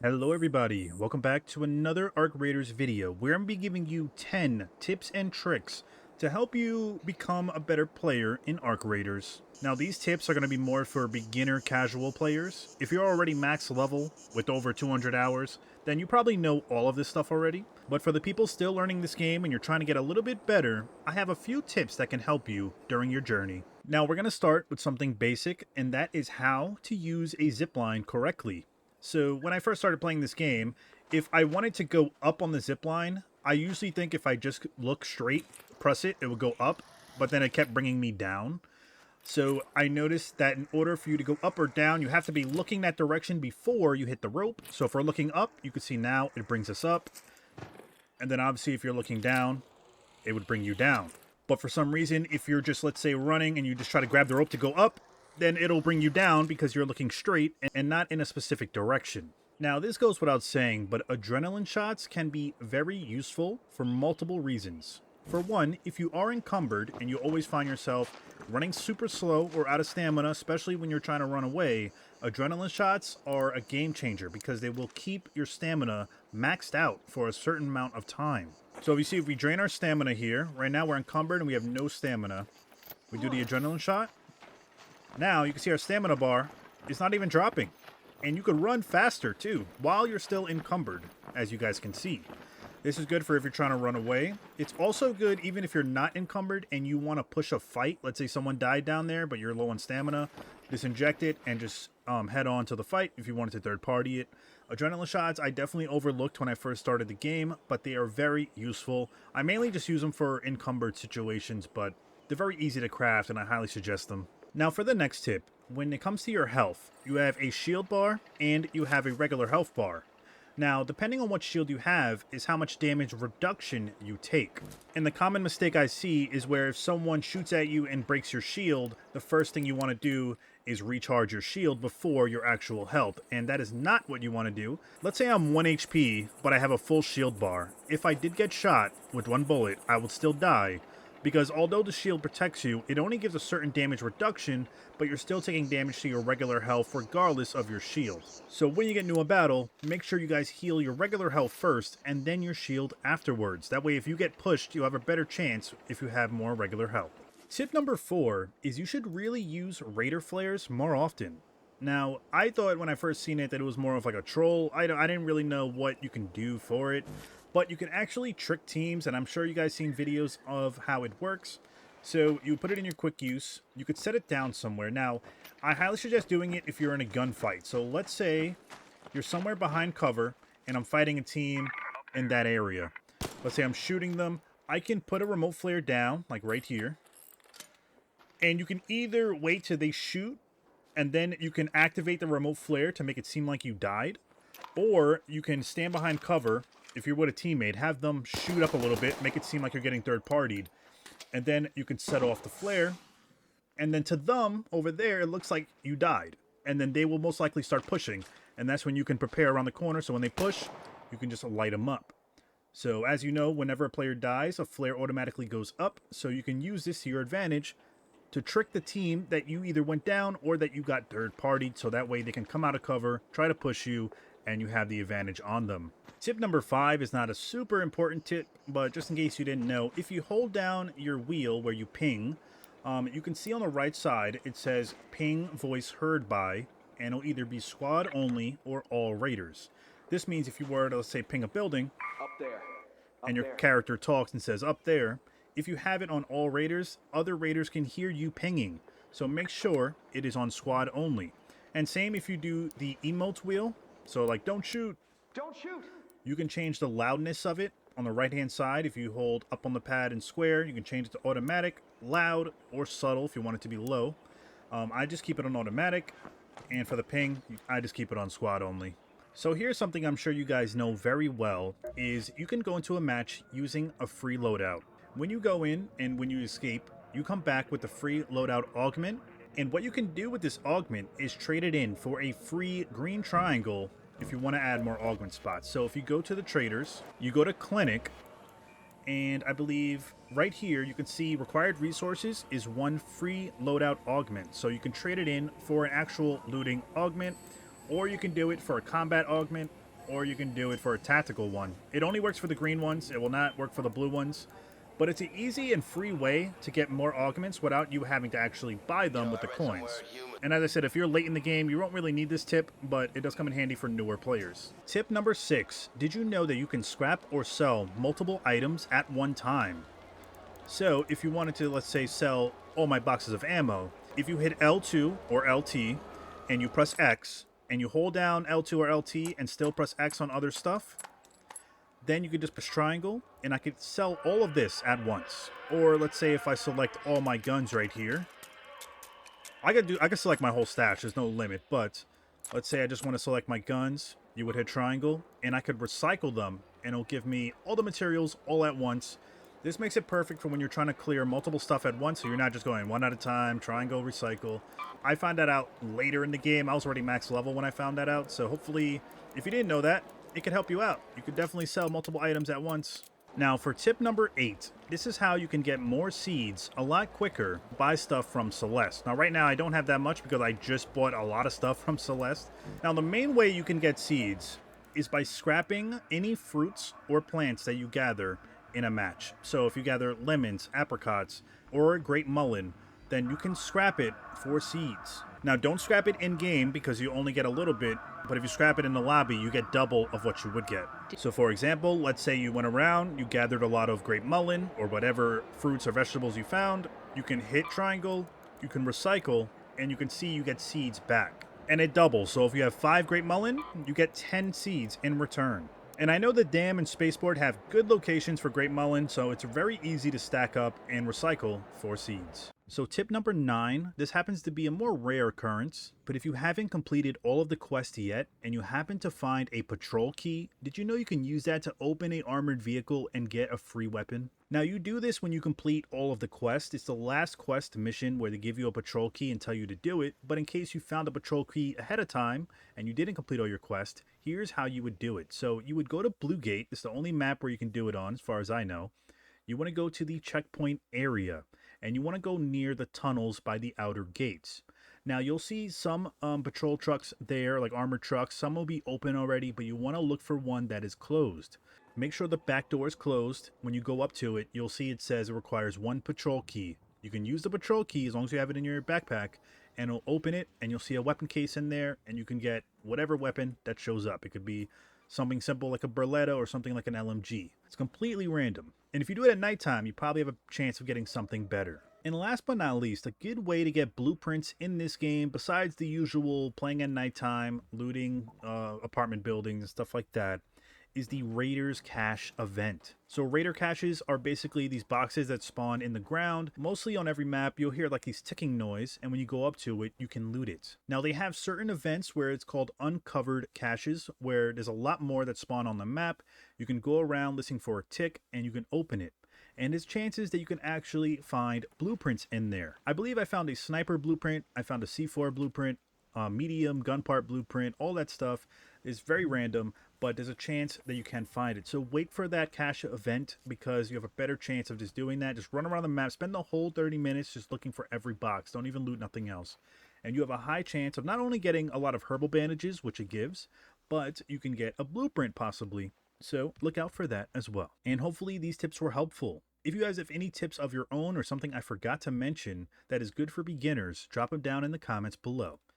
Hello everybody, welcome back to another Arc Raiders video where I'm going to be giving you 10 tips and tricks to help you become a better player in Arc Raiders. Now these tips are going to be more for beginner casual players. If you're already max level with over 200 hours, then you probably know all of this stuff already. But for the people still learning this game and you're trying to get a little bit better, I have a few tips that can help you during your journey. Now we're going to start with something basic, and that is how to use a zipline correctly. So when I first started playing this game, if I wanted to go up on the zip line, I usually think if I just look straight, press it, it would go up, but then it kept bringing me down. So I noticed that in order for you to go up or down, you have to be looking that direction before you hit the rope. So if we're looking up, you can see now it brings us up. And then obviously if you're looking down, it would bring you down. But for some reason, if you're just, let's say, running and you just try to grab the rope to go up, then it'll bring you down because you're looking straight and not in a specific direction. Now, this goes without saying, but adrenaline shots can be very useful for multiple reasons. For one, if you are encumbered and you always find yourself running super slow or out of stamina, especially when you're trying to run away, adrenaline shots are a game changer because they will keep your stamina maxed out for a certain amount of time. So if you see, if we drain our stamina here, right now we're encumbered and we have no stamina. We do the adrenaline shot. Now you can see our stamina bar is not even dropping. And you can run faster too, while you're still encumbered, as you guys can see. This is good for if you're trying to run away. It's also good even if you're not encumbered and you want to push a fight. Let's say someone died down there, but you're low on stamina. Disinject it and just head on to the fight if you wanted to third party it. Adrenaline shots I definitely overlooked when I first started the game, but they are very useful. I mainly just use them for encumbered situations, but they're very easy to craft and I highly suggest them. Now for the next tip, when it comes to your health, you have a shield bar and you have a regular health bar. Now, depending on what shield you have is how much damage reduction you take. And the common mistake I see is where if someone shoots at you and breaks your shield, the first thing you want to do is recharge your shield before your actual health. And that is not what you want to do. Let's say I'm 1 HP, but I have a full shield bar. If I did get shot with one bullet, I would still die. Because although the shield protects you, it only gives a certain damage reduction, but you're still taking damage to your regular health regardless of your shield. So when you get into a battle, make sure you guys heal your regular health first and then your shield afterwards. That way if you get pushed, you have a better chance if you have more regular health. Tip number 4 is you should really use Raider flares more often. Now, I thought when I first seen it that it was more of like a troll. I didn't really know what you can do for it. But you can actually trick teams, and I'm sure you guys seen videos of how it works. So you put it in your quick use. You could set it down somewhere. Now, I highly suggest doing it if you're in a gunfight. So let's say you're somewhere behind cover, and I'm fighting a team in that area. Let's say I'm shooting them. I can put a remote flare down, like right here. And you can either wait till they shoot, and then you can activate the remote flare to make it seem like you died. Or you can stand behind cover. If you're with a teammate, have them shoot up a little bit, make it seem like you're getting third-partied, and then you can set off the flare, and then to them, over there, it looks like you died, and then they will most likely start pushing, and that's when you can prepare around the corner, so when they push, you can just light them up. So, as you know, whenever a player dies, a flare automatically goes up, so you can use this to your advantage to trick the team that you either went down or that you got third-partied, so that way they can come out of cover, try to push you, and you have the advantage on them. Tip number 5 is not a super important tip, but just in case you didn't know, if you hold down your wheel where you ping, you can see on the right side it says ping voice heard by, and it'll either be squad only or all raiders. This means if you were to, let's say, ping a building, Up there. and your character talks and says up there, if you have it on all raiders, other raiders can hear you pinging. So make sure it is on squad only. And same if you do the emote wheel, so like don't shoot. Don't shoot! You can change the loudness of it on the right hand side. If you hold up on the pad and square, you can change it to automatic, loud, or subtle if you want it to be low. I just keep it on automatic, and for the ping, I just keep it on squad only. So here's something I'm sure you guys know very well, is you can go into a match using a free loadout. When you go in and when you escape, you come back with the free loadout augment, and what you can do with this augment is trade it in for a free green triangle if you want to add more augment spots. So if you go to the traders, you go to clinic, and I believe right here you can see required resources is 1 free loadout augment. So you can trade it in for an actual looting augment, or you can do it for a combat augment, or you can do it for a tactical one. It only works for the green ones. It will not work for the blue ones. But it's an easy and free way to get more augments without you having to actually buy them with the coins. And as I said, if you're late in the game, you won't really need this tip, but it does come in handy for newer players. Tip number 6. Did you know that you can scrap or sell multiple items at one time? So if you wanted to, let's say, sell all my boxes of ammo, if you hit L2 or LT and you press X and you hold down L2 or LT and still press X on other stuff, then you could just press triangle and I could sell all of this at once. Or let's say if I select all my guns right here, I could select my whole stash, there's no limit, but let's say I just want to select my guns, you would hit triangle and I could recycle them and it'll give me all the materials all at once. This makes it perfect for when you're trying to clear multiple stuff at once, so you're not just going one at a time, triangle, recycle. I found that out later in the game. I was already max level when I found that out, so hopefully, if you didn't know that, it could help you out. You could definitely sell multiple items at once. Now, for tip number 8, this is how you can get more seeds a lot quicker. Buy stuff from Celeste. Now, right now, I don't have that much because I just bought a lot of stuff from Celeste. Now, the main way you can get seeds is by scrapping any fruits or plants that you gather in a match. So if you gather lemons, apricots, or a great mullen, then you can scrap it for seeds. Now don't scrap it in game because you only get a little bit, but if you scrap it in the lobby, you get double of what you would get. So for example, let's say you went around, you gathered a lot of great mullen or whatever fruits or vegetables you found, you can hit triangle, you can recycle, and you can see you get seeds back. And it doubles, so if you have 5 great mullen, you get 10 seeds in return. And I know the Dam and Spaceport have good locations for Great Mullen, so it's very easy to stack up and recycle for seeds. So tip number 9, this happens to be a more rare occurrence, but if you haven't completed all of the quests yet and you happen to find a patrol key, did you know you can use that to open an armored vehicle and get a free weapon? Now you do this when you complete all of the quests. It's the last quest mission where they give you a patrol key and tell you to do it, but in case you found a patrol key ahead of time and you didn't complete all your quests, here's how you would do it. So you would go to Blue Gate. It's the only map where you can do it on as far as I know. You want to go to the checkpoint area and you want to go near the tunnels by the outer gates. Now you'll see some patrol trucks there, like armored trucks. Some will be open already, but you want to look for one that is closed. Make sure the back door is closed. When you go up to it, you'll see it says it requires 1 patrol key. You can use the patrol key as long as you have it in your backpack, and it'll open it, and you'll see a weapon case in there, and you can get whatever weapon that shows up. It could be something simple like a Beretta or something like an LMG. It's completely random. And if you do it at nighttime, you probably have a chance of getting something better. And last but not least, a good way to get blueprints in this game, besides the usual playing at nighttime, looting apartment buildings and stuff like that, is the Raiders Cache event. So Raider caches are basically these boxes that spawn in the ground. Mostly on every map, you'll hear like these ticking noise, and when you go up to it, you can loot it. Now they have certain events where it's called uncovered caches, where there's a lot more that spawn on the map. You can go around listening for a tick, and you can open it. And there's chances that you can actually find blueprints in there. I believe I found a sniper blueprint, I found a C4 blueprint, medium gun part blueprint, all that stuff is very random, but there's a chance that you can find it. So wait for that cache event because you have a better chance of just doing that. Just run around the map, spend the whole 30 minutes just looking for every box. Don't even loot nothing else. And you have a high chance of not only getting a lot of herbal bandages, which it gives, but you can get a blueprint possibly. So look out for that as well. And hopefully these tips were helpful. If you guys have any tips of your own or something I forgot to mention that is good for beginners, drop them down in the comments below.